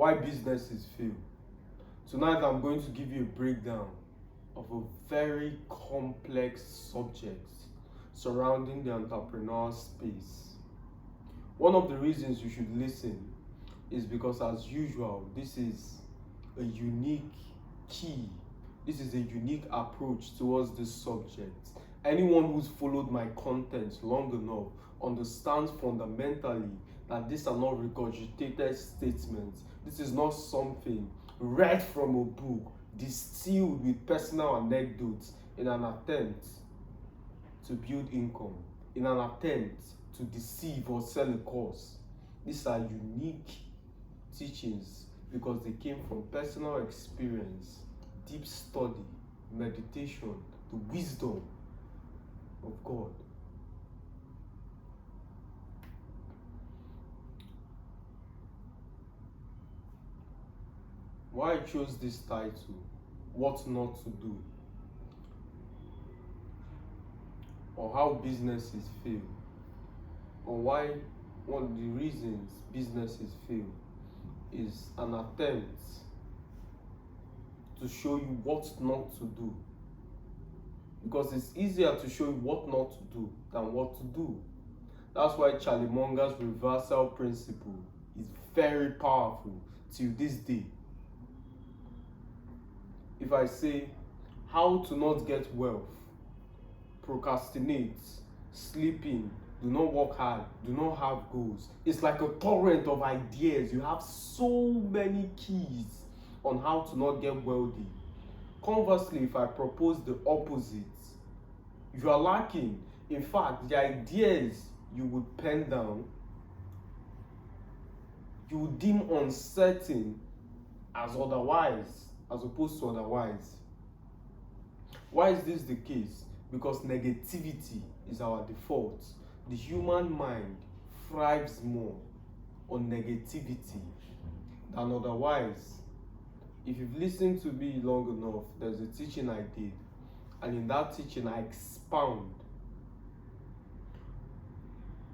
Why businesses fail. Tonight I'm going to give you a breakdown of a very complex subject surrounding the entrepreneurial space. One of the reasons you should listen is because, as usual, this is a unique key. This is a unique approach towards this subject. Anyone who's followed my content long enough understands fundamentally that these are not regurgitated statements. This is not something read from a book, distilled with personal anecdotes in an attempt to build income, in an attempt to deceive or sell a course. These are unique teachings because they came from personal experience, deep study, meditation, the wisdom of God. Why I chose this title, What Not to Do, or how businesses fail, or why one of the reasons businesses fail is an attempt to show you what not to do. Because it's easier to show you what not to do than what to do. That's why Charlie Munger's reversal principle is very powerful till this day. If I say how to not get wealth, procrastinate, sleeping, do not work hard, do not have goals, it's like a torrent of ideas. You have so many keys on how to not get wealthy. Conversely, if I propose the opposite, you are lacking. In fact, the ideas you would pen down, you would deem uncertain as otherwise, as opposed to otherwise. Why is this the case? Because negativity is our default. The human mind thrives more on negativity than otherwise. If you've listened to me long enough, there's a teaching I did, and in that teaching I expound.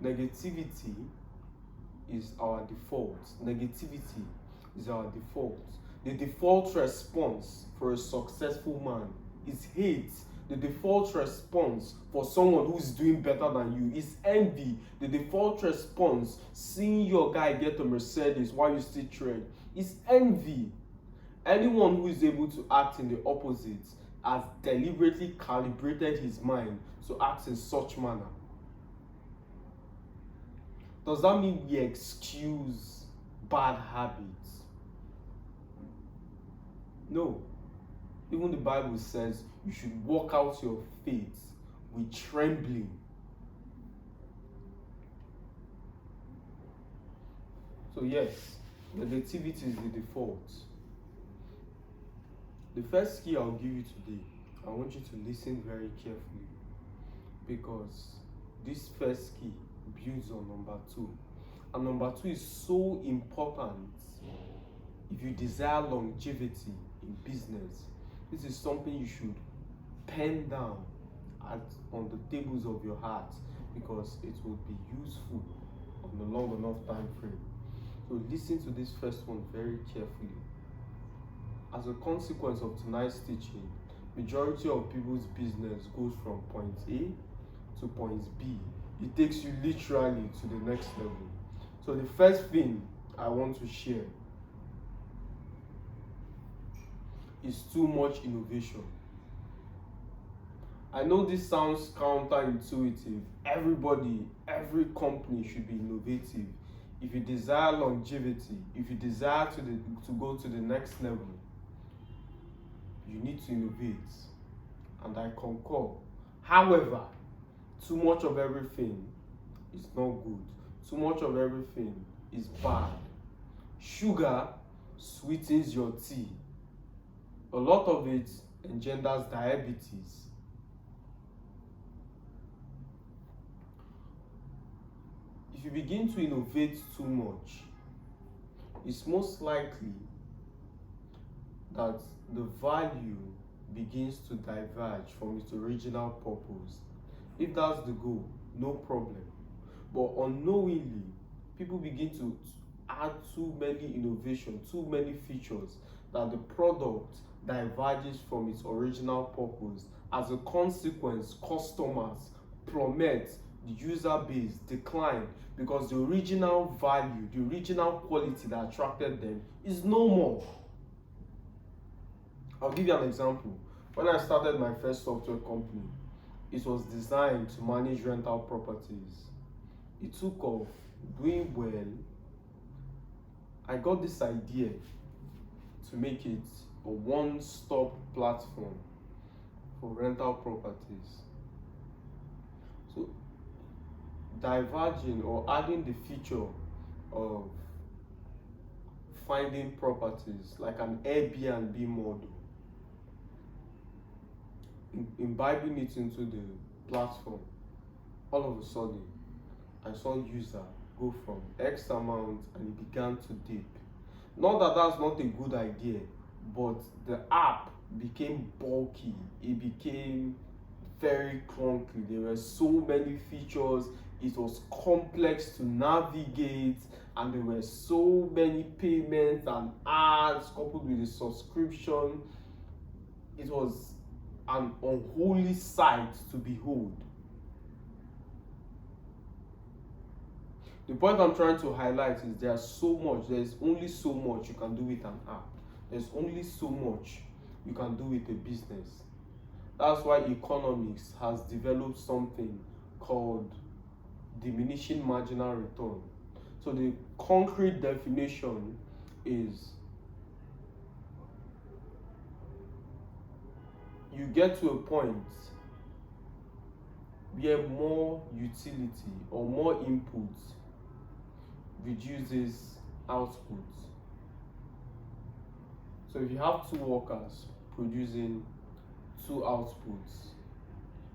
Negativity is our default. Negativity is our default. The default response for a successful man is hate. The default response for someone who is doing better than you is envy. The default response, seeing your guy get a Mercedes while you still tread, is envy. Anyone who is able to act in the opposite has deliberately calibrated his mind to act in such manner. Does that mean we excuse bad habits? No. Even the Bible says you should walk out your faith with trembling. So yes, negativity is the default. The first key I'll give you today, I want you to listen very carefully, because this first key builds on number 2. And number 2 is so important if you desire longevity in business. This is something you should pen down on the tables of your heart, because it will be useful on the long enough time frame. So listen to this first one very carefully. As a consequence of tonight's teaching, majority of people's business goes from point A to point B. It takes you literally to the next level. So the first thing I want to share is too much innovation. I know this sounds counterintuitive. Every company should be innovative. If you desire longevity, if you desire to go to the next level, you need to innovate. And I concur. However, too much of everything is not good. Too much of everything is bad. Sugar sweetens your tea. A lot of it engenders diabetes. If you begin to innovate too much, it's most likely that the value begins to diverge from its original purpose. If that's the goal, no problem. But unknowingly, people begin to add too many innovation, too many features, that the product diverges from its original purpose. As a consequence, customers plummet, the user base decline, because the original value, the original quality that attracted them is no more. I'll give you an example. When I started my first software company, it was designed to manage rental properties. It took off, doing well. I got this idea to make it a one-stop platform for rental properties. So diverging or adding the feature of finding properties like an Airbnb model, imbibing it into the platform, all of a sudden I saw user go from X amount and it began to dip. Not that that's not a good idea, but the app became bulky, it became very clunky. There were so many features, it was complex to navigate, and there were so many payments and ads coupled with the subscription. It was an unholy sight to behold. The point I'm trying to highlight is there's only so much you can do with an app. There's only so much you can do with a business. That's why economics has developed something called diminishing marginal return. So the concrete definition is you get to a point where more utility or more input reduces output. So if you have two workers producing two outputs,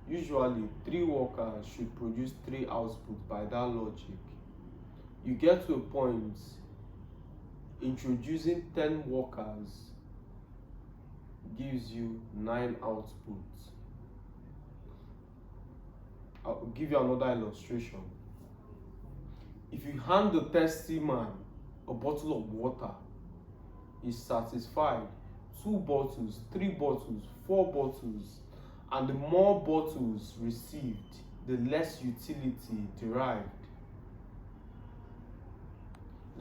usually 3 workers should produce 3 outputs by that logic. You get to a point, introducing 10 workers gives you 9 outputs. I'll give you another illustration. If you hand the thirsty man a bottle of water, he's satisfied. 2 bottles, 3 bottles, 4 bottles, and the more bottles received, the less utility derived.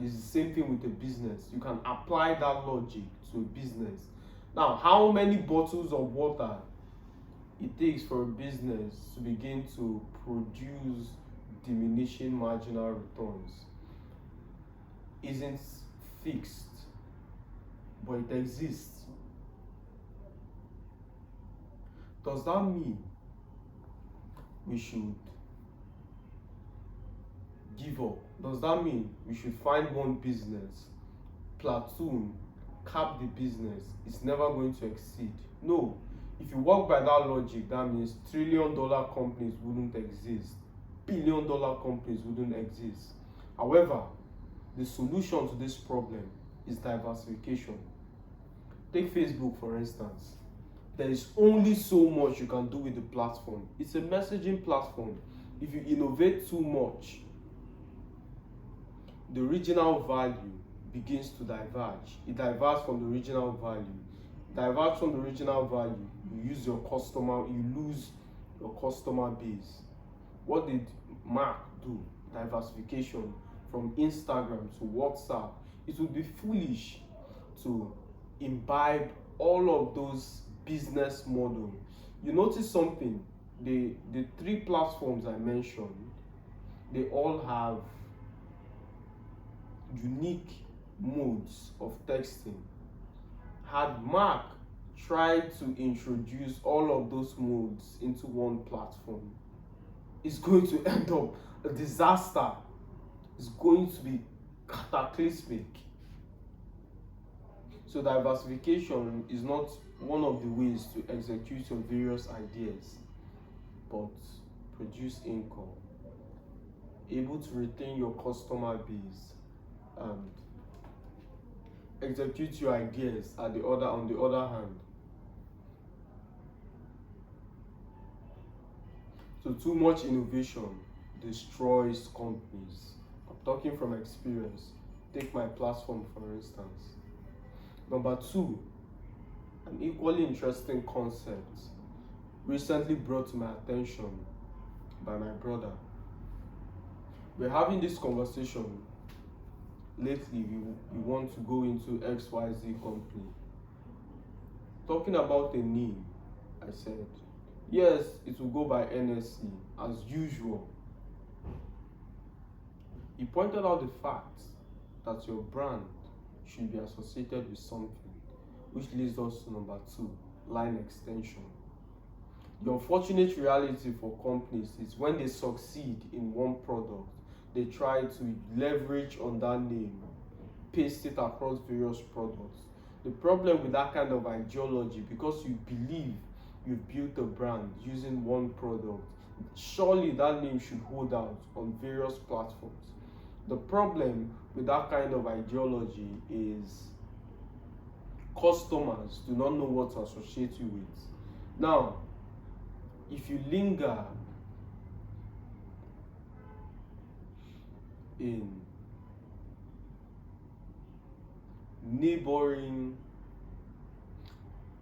It's the same thing with a business. You can apply that logic to a business. Now, how many bottles of water it takes for a business to begin to produce diminishing marginal returns isn't fixed, but it exists. Does that mean we should give up? Does that mean we should find one business, platoon, cap the business? It's never going to exceed. No. If you work by that logic, that means trillion-dollar companies wouldn't exist. Billion-dollar companies wouldn't exist. However, the solution to this problem is diversification. Take Facebook, for instance. There is only so much you can do with the platform. It's a messaging platform. If you innovate too much, the original value begins to diverge. It diverges from the original value. Diverge from the original value, you lose your customer base. What did Mark do? Diversification from Instagram to WhatsApp. It would be foolish to imbibe all of those business models. You notice something, the 3 platforms I mentioned, they all have unique modes of texting. Had Mark tried to introduce all of those modes into one platform, it's going to end up a disaster. It's going to be cataclysmic. So diversification is not one of the ways to execute your various ideas, but produce income, able to retain your customer base, and execute your ideas on the other hand. So too much innovation destroys companies. I'm talking from experience. Take my platform for instance. Number two, an equally interesting concept recently brought to my attention by my brother. We're having this conversation lately. We want to go into XYZ company. Talking about a name, I said, yes, it will go by NSC as usual. He pointed out the fact that your brand should be associated with something, which leads us to number two, line extension. The unfortunate reality for companies is when they succeed in one product, they try to leverage on that name, paste it across various products. The problem with that kind of ideology, because you believe you've built a brand using one product, surely that name should hold out on various platforms. The problem with that kind of ideology is customers do not know what to associate you with. Now, if you linger in neighboring,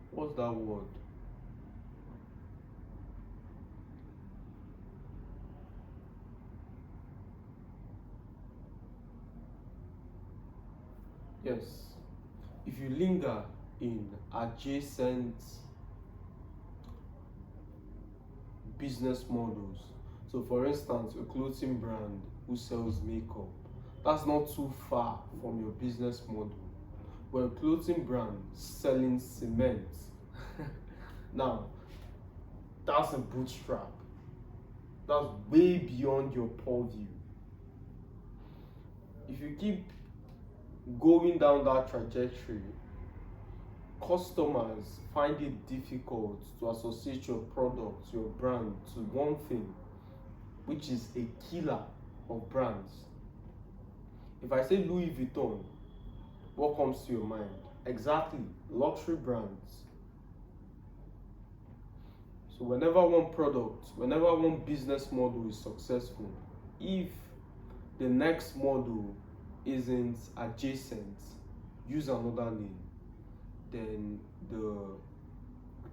what's that word? Yes, if you linger in adjacent business models, so for instance, a clothing brand who sells makeup, that's not too far from your business model. But a clothing brand selling cement, now that's a bootstrap. That's way beyond your purview. If you keep going down that trajectory, customers find it difficult to associate your product, your brand to one thing, which is a killer of brands. If I say Louis Vuitton, what comes to your mind? Exactly, luxury brands. So whenever one business model is successful, if the next model isn't adjacent, use another name, then the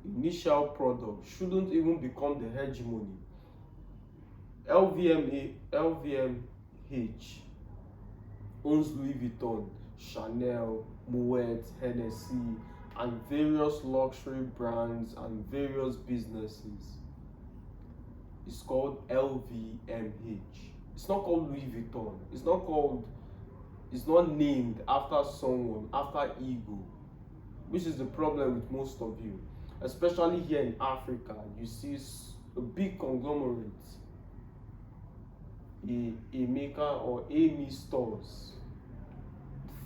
initial product shouldn't even become the hegemony. LVMH owns Louis Vuitton, Chanel, Moet, Hennessy, and various luxury brands and various businesses. It's called LVMH. It's not called Louis Vuitton. It's not named after someone, after ego, which is the problem with most of you. Especially here in Africa, you see a big conglomerate, a maker or Amy Stores.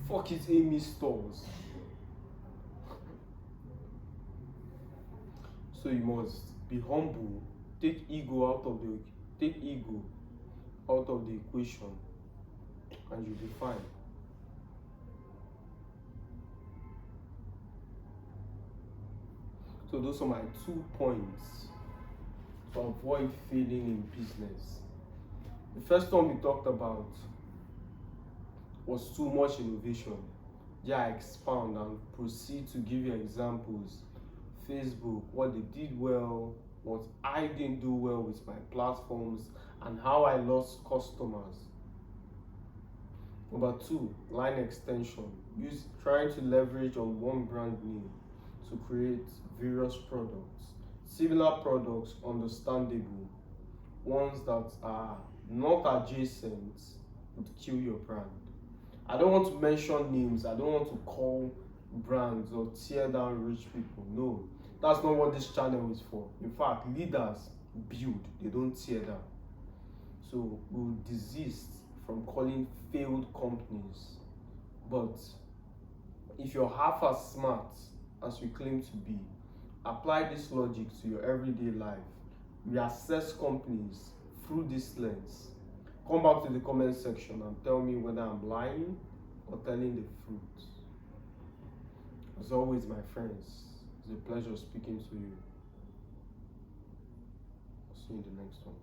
Fuck is Amy Stores? So you must be humble, take ego out of the equation, and you'll be fine. So those are my 2 points to avoid failing in business. The first one we talked about was too much innovation. Yeah, I expound and proceed to give you examples. Facebook, what they did well, what I didn't do well with my platforms, and how I lost customers. Number 2, line extension. Trying to leverage on one brand name to create various products. Similar products, understandable. Ones that are not adjacent would kill your brand. I don't want to mention names. I don't want to call brands or tear down rich people. No, that's not what this channel is for. In fact, leaders build, they don't tear down. So we'll desist from calling failed companies. But if you're half as smart as you claim to be, apply this logic to your everyday life. Reassess companies through this lens. Come back to the comment section and tell me whether I'm lying or telling the truth. As always, my friends, it's a pleasure speaking to you. I'll see you in the next one.